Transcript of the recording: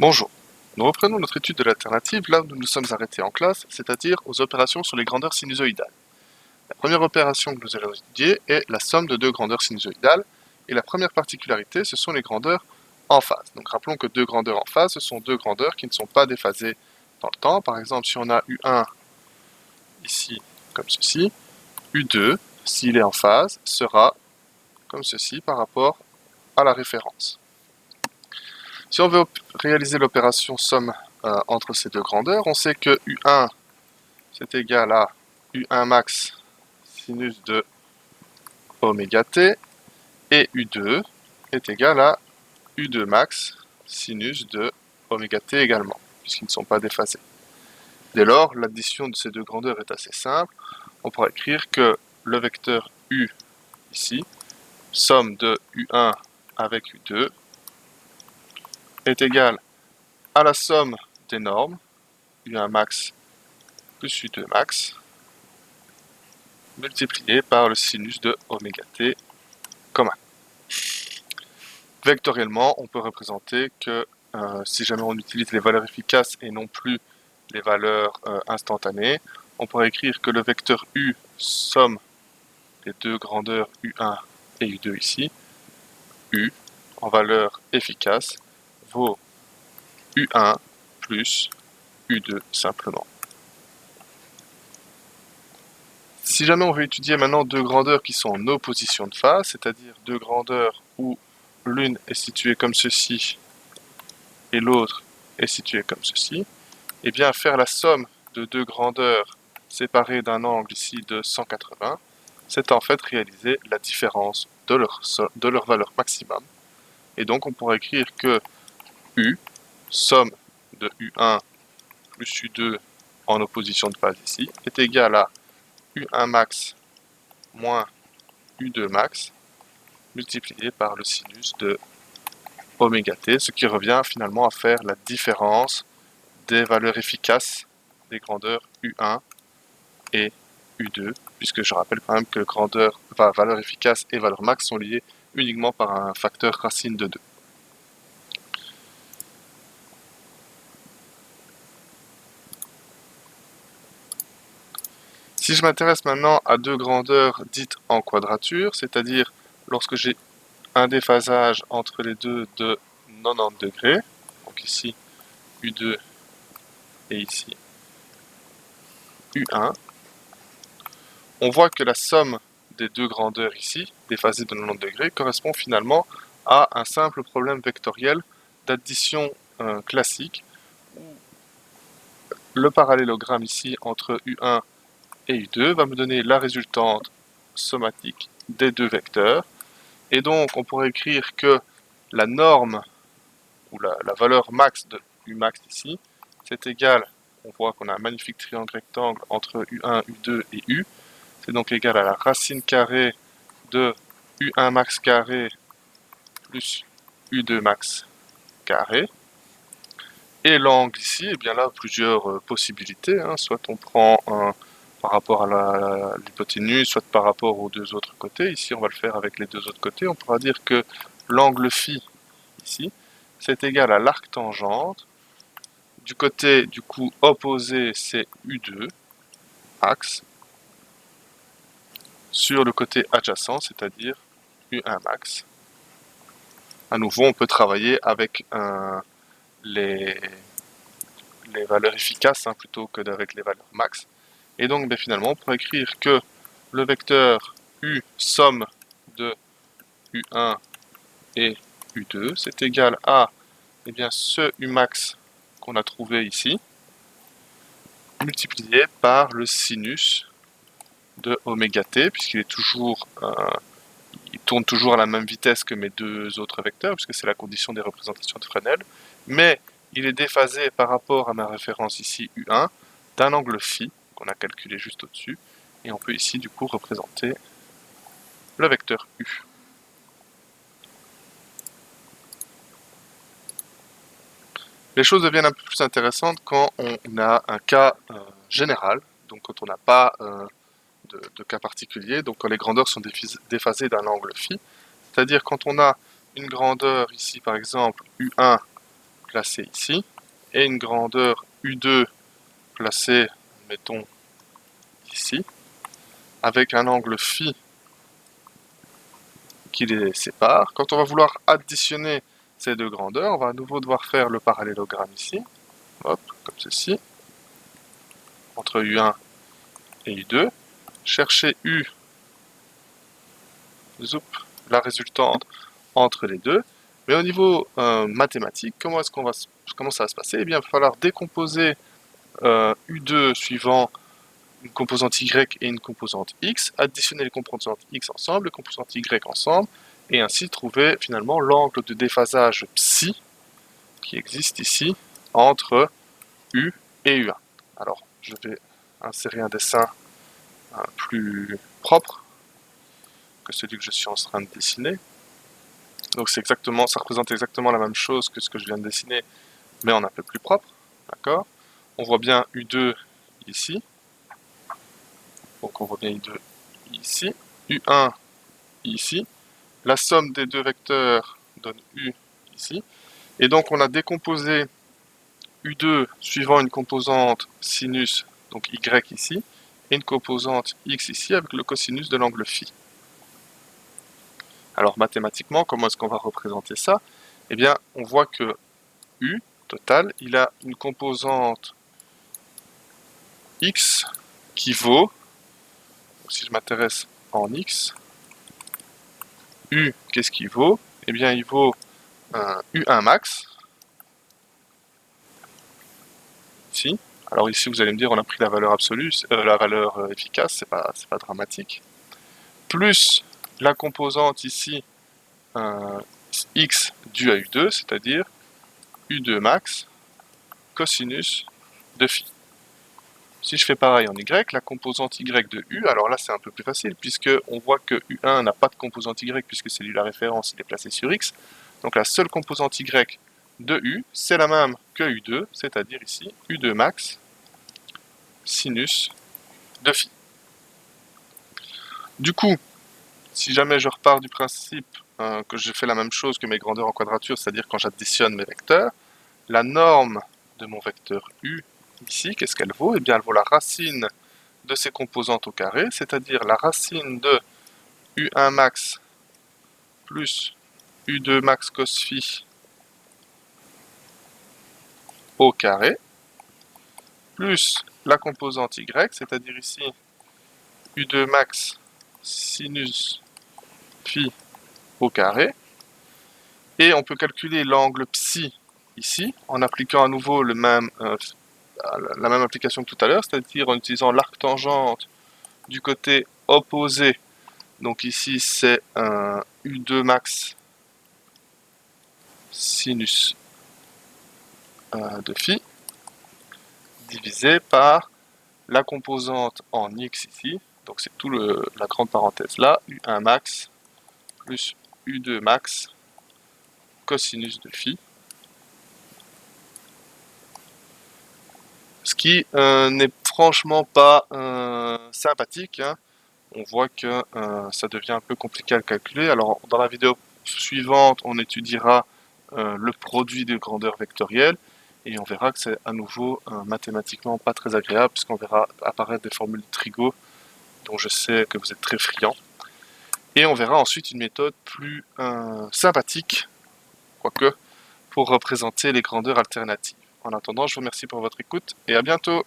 Bonjour. Nous reprenons notre étude de l'alternative là où nous nous sommes arrêtés en classe, c'est-à-dire aux opérations sur les grandeurs sinusoïdales. La première opération que nous allons étudier est la somme de deux grandeurs sinusoïdales, et la première particularité, ce sont les grandeurs en phase. Donc rappelons que deux grandeurs en phase, ce sont deux grandeurs qui ne sont pas déphasées dans le temps. Par exemple, si on a U1 ici, comme ceci, U2, s'il est en phase, sera comme ceci par rapport à la référence. Si on veut réaliser l'opération somme entre ces deux grandeurs, on sait que U1 c'est égal à U1 max sinus de oméga t et U2 est égal à U2 max sinus de oméga t également, puisqu'ils ne sont pas déphasés. Dès lors, l'addition de ces deux grandeurs est assez simple. On pourra écrire que le vecteur U ici, somme de U1 avec U2, est égal à la somme des normes, U1 max plus U2 max, multiplié par le sinus de oméga t commun. Vectoriellement, on peut représenter que si jamais on utilise les valeurs efficaces et non plus les valeurs instantanées, on pourrait écrire que le vecteur U somme les deux grandeurs U1 et U2 ici, U en valeur efficace vaut U1 plus U2 simplement. Si jamais on veut étudier maintenant deux grandeurs qui sont en opposition de phase, c'est-à-dire deux grandeurs où l'une est située comme ceci et l'autre est située comme ceci, et bien faire la somme de deux grandeurs séparées d'un angle ici de 180, c'est en fait réaliser la différence de leur valeur maximum. Et donc on pourrait écrire que U, somme de U1 plus U2 en opposition de phase ici, est égal à U1 max moins U2 max multiplié par le sinus de oméga t, ce qui revient finalement à faire la différence des valeurs efficaces des grandeurs U1 et U2, puisque je rappelle quand même que valeur efficace et valeur max sont liées uniquement par un facteur racine de 2. Si je m'intéresse maintenant à deux grandeurs dites en quadrature, c'est-à-dire lorsque j'ai un déphasage entre les deux de 90 degrés, donc ici U2 et ici U1, on voit que la somme des deux grandeurs ici, déphasées de 90 degrés, correspond finalement à un simple problème vectoriel d'addition classique, où le parallélogramme ici entre U1 et U2 va me donner la résultante sommatique des deux vecteurs. Et donc on pourrait écrire que la norme, ou la valeur max de U max ici, c'est égal, on voit qu'on a un magnifique triangle rectangle entre U1, U2 et U, c'est donc égal à la racine carrée de U1 max carré plus U2 max carré. Et l'angle ici, eh bien là, plusieurs possibilités. Soit on prend par rapport à l'hypoténuse, soit par rapport aux deux autres côtés. Ici, on va le faire avec les deux autres côtés. On pourra dire que l'angle phi, ici, c'est égal à l'arc tangente. Du côté, du coup, opposé, c'est U2, axe, sur le côté adjacent, c'est-à-dire U1 max. À nouveau, on peut travailler avec les, les valeurs efficaces plutôt que avec les valeurs max. Et donc finalement, on pourrait écrire que le vecteur U somme de U1 et U2, c'est égal à ce U max qu'on a trouvé ici, multiplié par le sinus de oméga t, puisqu'il est toujours, il tourne toujours à la même vitesse que mes deux autres vecteurs, puisque c'est la condition des représentations de Fresnel, mais il est déphasé par rapport à ma référence ici U1 d'un angle phi, qu'on a calculé juste au-dessus, et on peut ici du coup représenter le vecteur U. Les choses deviennent un peu plus intéressantes quand on a un cas général, donc quand on n'a pas de cas particulier, donc quand les grandeurs sont déphasées d'un angle phi, c'est-à-dire quand on a une grandeur ici par exemple U1 placée ici, et une grandeur U2 placée, mettons, ici, avec un angle phi qui les sépare. Quand on va vouloir additionner ces deux grandeurs, on va à nouveau devoir faire le parallélogramme ici, hop, comme ceci, entre U1 et U2, chercher U, zoup, la résultante entre les deux. Mais au niveau mathématique, comment ça va se passer? Eh bien, il va falloir décomposer U2 suivant une composante Y et une composante X, additionner les composantes X ensemble, les composantes Y ensemble, et ainsi trouver finalement l'angle de déphasage psi qui existe ici entre U et U1. Alors, je vais insérer un dessin plus propre que celui que je suis en train de dessiner. Donc ça représente exactement la même chose que ce que je viens de dessiner, mais en un peu plus propre, d'accord? On voit bien U2 ici, donc on voit bien U2 ici, U1 ici, la somme des deux vecteurs donne U ici, et donc on a décomposé U2 suivant une composante sinus, donc Y ici, et une composante X ici avec le cosinus de l'angle phi. Alors mathématiquement, comment est-ce qu'on va représenter ça? Eh bien, on voit que U total, il a une composante X qui vaut, si je m'intéresse en X, U, qu'est-ce qu'il vaut? Eh bien, il vaut un U1 max, ici. Alors ici, vous allez me dire, on a pris la valeur absolue, la valeur efficace, c'est pas dramatique. Plus la composante ici, X due à U2, c'est-à-dire U2 max cosinus de phi. Si je fais pareil en Y, la composante Y de U, alors là c'est un peu plus facile puisque on voit que U1 n'a pas de composante Y puisque c'est lui la référence, il est placé sur X. Donc la seule composante Y de U, c'est la même que U2, c'est-à-dire ici U2 max sinus de phi. Du coup, si jamais je repars du principe que je fais la même chose que mes grandeurs en quadrature, c'est-à-dire quand j'additionne mes vecteurs, la norme de mon vecteur U ici, qu'est-ce qu'elle vaut? Eh bien, elle vaut la racine de ses composantes au carré, c'est-à-dire la racine de U1 max plus U2 max cos phi au carré, plus la composante Y, c'est-à-dire ici U2 max sinus phi au carré, et on peut calculer l'angle psi ici en appliquant à nouveau la même application que tout à l'heure, c'est-à-dire en utilisant l'arc tangente du côté opposé. Donc ici c'est un U2 max sinus de phi divisé par la composante en X ici, donc c'est tout la grande parenthèse là, U1 max plus U2 max cosinus de phi. Ce qui n'est franchement pas sympathique, hein. On voit que ça devient un peu compliqué à calculer. Alors dans la vidéo suivante, on étudiera le produit de grandeur vectorielle et on verra que c'est à nouveau mathématiquement pas très agréable puisqu'on verra apparaître des formules de Trigo dont je sais que vous êtes très friands. Et on verra ensuite une méthode plus sympathique, quoique, pour représenter les grandeurs alternatives. En attendant, je vous remercie pour votre écoute et à bientôt.